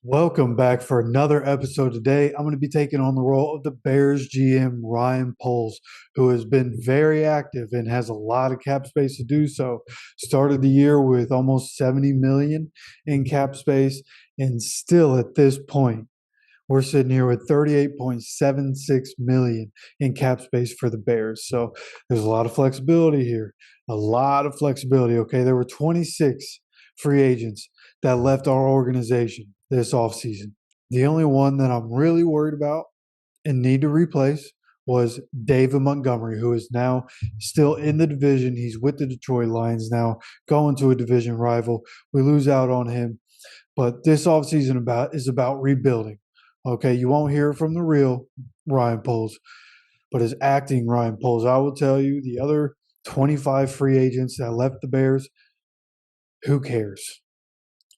Welcome back for another episode today. I'm going to be taking on the role of the Bears GM, Ryan Poles, who has been very active and has a lot of cap space to do so. Started the year with almost 70 million in cap space, and still at this point, we're sitting here with 38.76 million in cap space for the Bears. So there's a lot of flexibility here. A lot of flexibility. Okay. There were 26 free agents that left our organization this offseason. The only one that I'm really worried about and need to replace was David Montgomery, who is now still in the division. He's with the Detroit Lions now, going to a division rival. We lose out on him. But this offseason is about rebuilding. Okay, you won't hear it from the real Ryan Poles, but as acting Ryan Poles, I will tell you the other 25 free agents that left the Bears, who cares?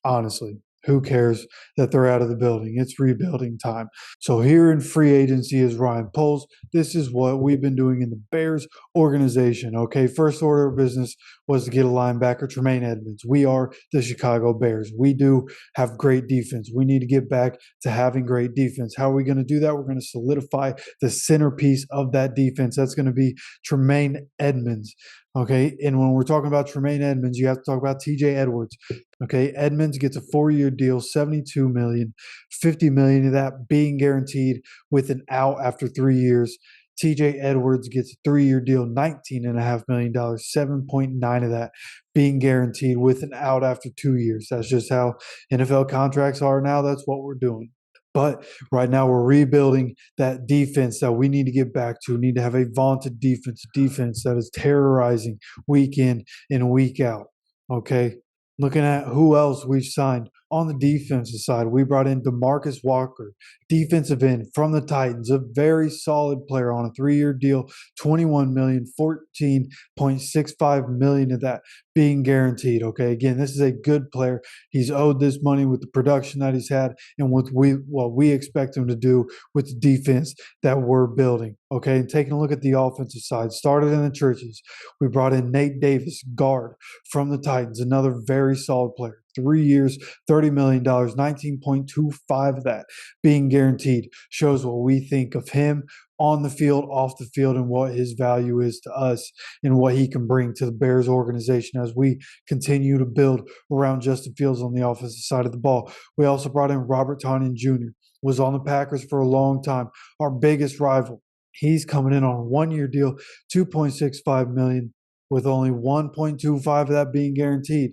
Honestly, who cares that they're out of the building? It's rebuilding time. So here in free agency is Ryan Poles. This is what we've been doing in the Bears organization. Okay, first order of business was to get a linebacker, Tremaine Edmonds. We are the Chicago Bears. We do have great defense. We need to get back to having great defense. How are we going to do that? We're going to solidify the centerpiece of that defense. That's going to be Tremaine Edmonds. Okay, and when we're talking about Tremaine Edmonds, you have to talk about TJ Edwards. Okay, Edmonds gets a 4-year deal, 72 million, 50 million of that being guaranteed with an out after 3 years. TJ Edwards gets a 3-year deal, $19.5 million, 7.9 of that being guaranteed with an out after 2 years. That's just how NFL contracts are now. That's what we're doing. But right now we're rebuilding that defense that we need to get back to. We need to have a vaunted defense that is terrorizing week in and week out. Okay. Looking at who else we've signed on the defensive side, we brought in DeMarcus Walker, defensive end from the Titans, a very solid player on a 3-year deal, 21 million, 14.65 million of that being guaranteed. Okay, again, this is a good player. He's owed this money with the production that he's had and with what we expect him to do with the defense that we're building. Okay, and taking a look at the offensive side, started in the trenches. We brought in Nate Davis, guard from the Titans, another very solid player. 3 years, $30 million, 19.25 of that being guaranteed. Shows what we think of him on the field, off the field, and what his value is to us and what he can bring to the Bears organization as we continue to build around Justin Fields on the offensive side of the ball. We also brought in Robert Tonyan Jr., was on the Packers for a long time, our biggest rival. He's coming in on a 1-year deal, 2.65 million, with only 1.25 of that being guaranteed.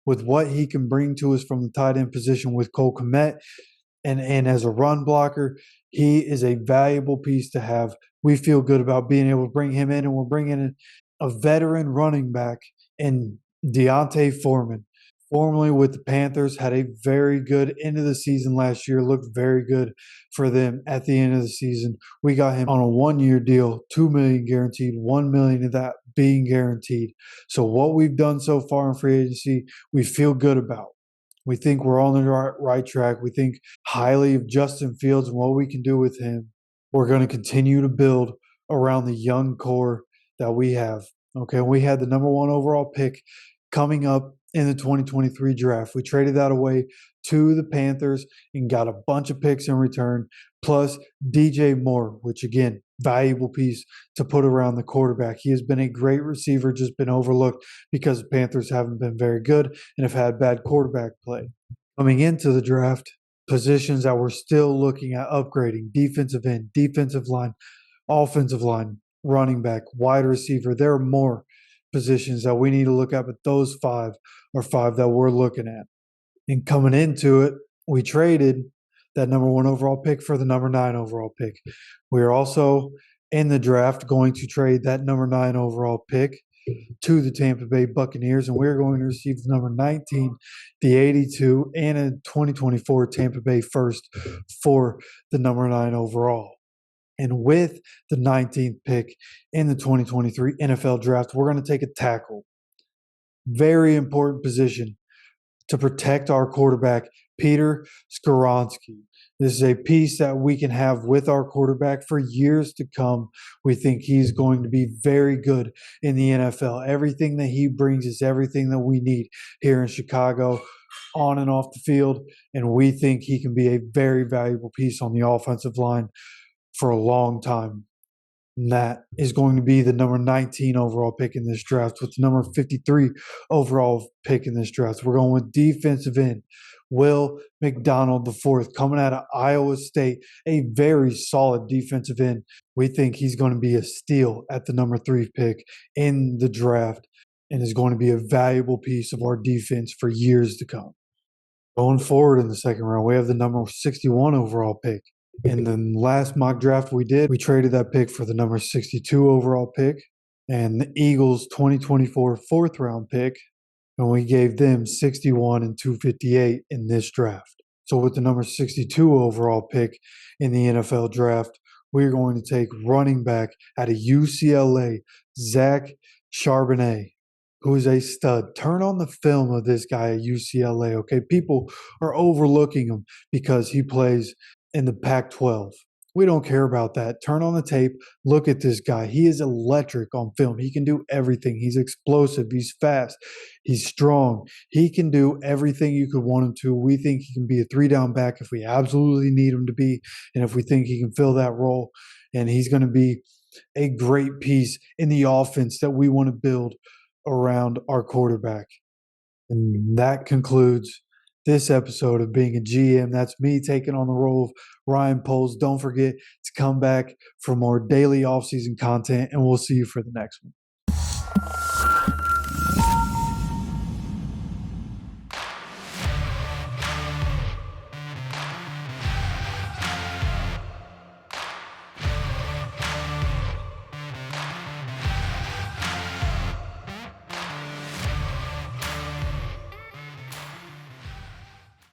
With what he can bring to us from the tight end position with Cole Kmet and as a run blocker, he is a valuable piece to have. We feel good about being able to bring him in, and we're bringing in a veteran running back in Deontay Foreman, formerly with the Panthers, had a very good end of the season last year, looked very good for them at the end of the season. We got him on a 1-year deal, 2 million guaranteed, 1 million of that being guaranteed. So what we've done so far in free agency, we feel good about. We think we're on the right track. We think highly of Justin Fields and what we can do with him. We're going to continue to build around the young core that we have. Okay, we had the number 1 overall pick coming up in the 2023 draft. We traded that away to the Panthers and got a bunch of picks in return, plus DJ Moore, which again, valuable piece to put around the quarterback. He has been a great receiver, just been overlooked because the Panthers haven't been very good and have had bad quarterback play. Coming into the draft, positions that we're still looking at upgrading: defensive end, defensive line, offensive line, running back, wide receiver. There are more positions that we need to look at, but those 5 are 5 that we're looking at. And coming into it, we traded that number 1 overall pick for the number 9 overall pick. We are also in the draft going to trade that number 9 overall pick to the Tampa Bay Buccaneers, and we're going to receive the number 19, the 82, and a 2024 Tampa Bay first for the number 9 overall. And with the 19th pick in the 2023 NFL draft, we're going to take a tackle. Very important position to protect our quarterback, Peter Skoronski. This is a piece that we can have with our quarterback for years to come. We think he's going to be very good in the NFL. Everything that he brings is everything that we need here in Chicago, on and off the field. And we think he can be a very valuable piece on the offensive line for a long time. And that is going to be the number 19 overall pick in this draft, with the number 53 overall pick in this draft. We're going with defensive end, Will McDonald IV, coming out of Iowa State, a very solid defensive end. We think he's going to be a steal at the number 3 pick in the draft and is going to be a valuable piece of our defense for years to come. Going forward in the second round, we have the number 61 overall pick. In the last mock draft we did, we traded that pick for the number 62 overall pick and the Eagles 2024 fourth round pick, and we gave them 61 and 258 in this draft. So with the number 62 overall pick in the NFL draft, we're going to take running back out of UCLA, Zach Charbonnet, who is a stud. Turn on the film of this guy at UCLA, okay? People are overlooking him because he plays in the Pac-12. We don't care about that. Turn on the tape. Look at this guy. He is electric on film. He can do everything. He's explosive. He's fast. He's strong. He can do everything you could want him to. We think he can be a 3-down back if we absolutely need him to be, and if we think he can fill that role. And he's going to be a great piece in the offense that we want to build around our quarterback. And that concludes this episode of Being a GM. That's me taking on the role of Ryan Poles. Don't forget to come back for more daily offseason content, and we'll see you for the next one.